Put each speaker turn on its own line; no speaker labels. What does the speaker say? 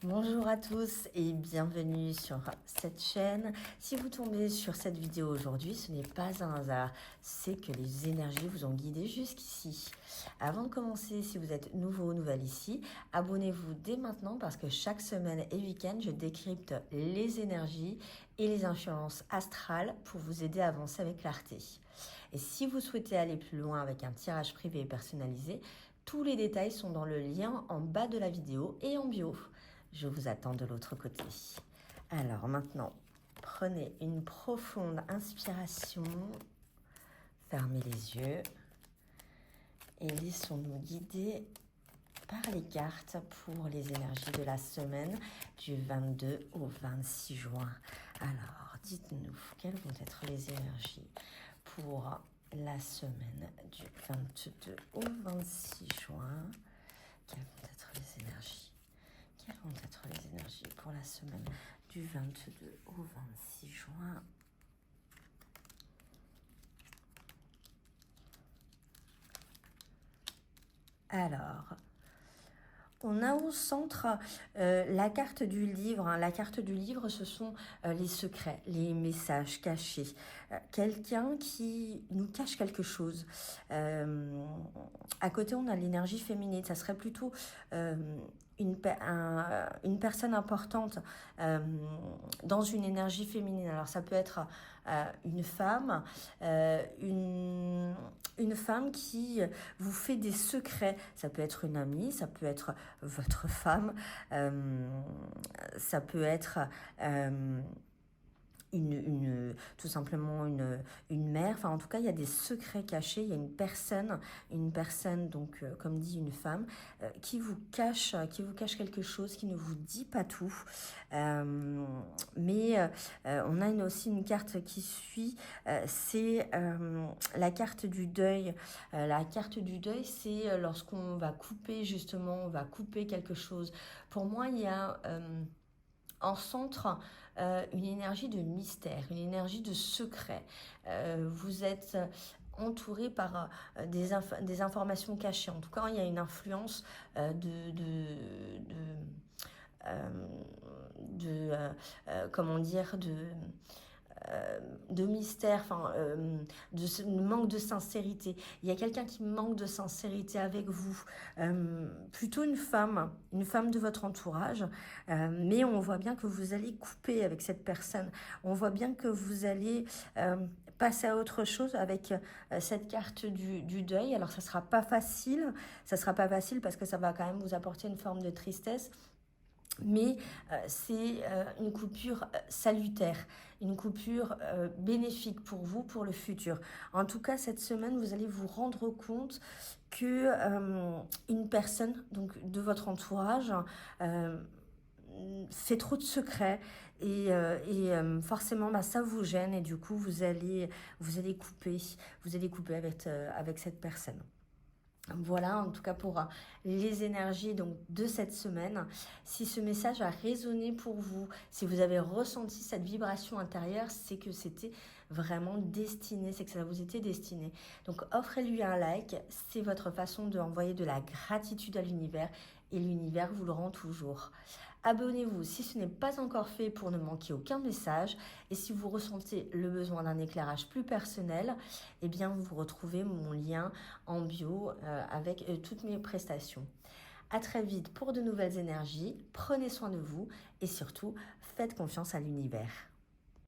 Bonjour à tous et bienvenue sur cette chaîne. Si vous tombez sur cette vidéo aujourd'hui, ce n'est pas un hasard, c'est que les énergies vous ont guidé jusqu'ici. Avant de commencer, si vous êtes nouveau ou nouvelle ici, abonnez-vous dès maintenant parce que chaque semaine et week-end, je décrypte les énergies et les influences astrales pour vous aider à avancer avec clarté. Et si vous souhaitez aller plus loin avec un tirage privé et personnalisé, tous les détails sont dans le lien en bas de la vidéo et en bio. Je vous attends de l'autre côté. Alors maintenant, prenez une profonde inspiration, fermez les yeux et laissons-nous guider par les cartes pour les énergies de la semaine du 22 au 26 juin. Alors, dites-nous, quelles vont être les énergies pour la semaine du 22 au 26 juin? Quelles vont être les énergies? Quelles vont être les énergies pour la semaine du 22 au 26 juin? Alors, on a au centre la carte du livre. La carte du livre, ce sont les secrets, les messages cachés. Quelqu'un qui nous cache quelque chose. À côté, on a l'énergie féminine. Ça serait plutôt une personne importante dans une énergie féminine. Alors, ça peut être une femme, une femme qui vous fait des secrets. Ça peut être une amie, ça peut être votre femme, ça peut être tout simplement une mère. Enfin, en tout cas, il y a des secrets cachés. Il y a une personne donc, comme dit une femme, qui vous cache quelque chose, qui ne vous dit pas tout. Mais on a aussi une carte qui suit, c'est la carte du deuil. La carte du deuil, c'est lorsqu'on va couper, justement, on va couper quelque chose. Pour moi, il y a en centre une énergie de mystère, une énergie de secret. Vous êtes entouré par des informations cachées. En tout cas, il y a une influence comment dire, de mystère, enfin, de manque de sincérité. Il y a quelqu'un qui manque de sincérité avec vous, plutôt une femme de votre entourage, mais on voit bien que vous allez couper avec cette personne. On voit bien que vous allez passer à autre chose avec cette carte du deuil. Alors ça sera pas facile parce que ça va quand même vous apporter une forme de tristesse. Mais c'est une coupure salutaire, une coupure bénéfique pour vous, pour le futur. En tout cas, cette semaine, vous allez vous rendre compte que une personne donc, de votre entourage fait trop de secrets et forcément ça vous gêne et du coup vous allez couper avec cette personne. Voilà, en tout cas pour les énergies donc de cette semaine. Si ce message a résonné pour vous, si vous avez ressenti cette vibration intérieure, c'est que c'était vraiment destiné, c'est que ça vous était destiné. Donc offrez-lui un like, c'est votre façon d'envoyer de la gratitude à l'univers et l'univers vous le rend toujours. Abonnez-vous si ce n'est pas encore fait pour ne manquer aucun message et si vous ressentez le besoin d'un éclairage plus personnel, eh bien vous retrouvez mon lien en bio avec toutes mes prestations. À très vite pour de nouvelles énergies, prenez soin de vous et surtout faites confiance à l'univers.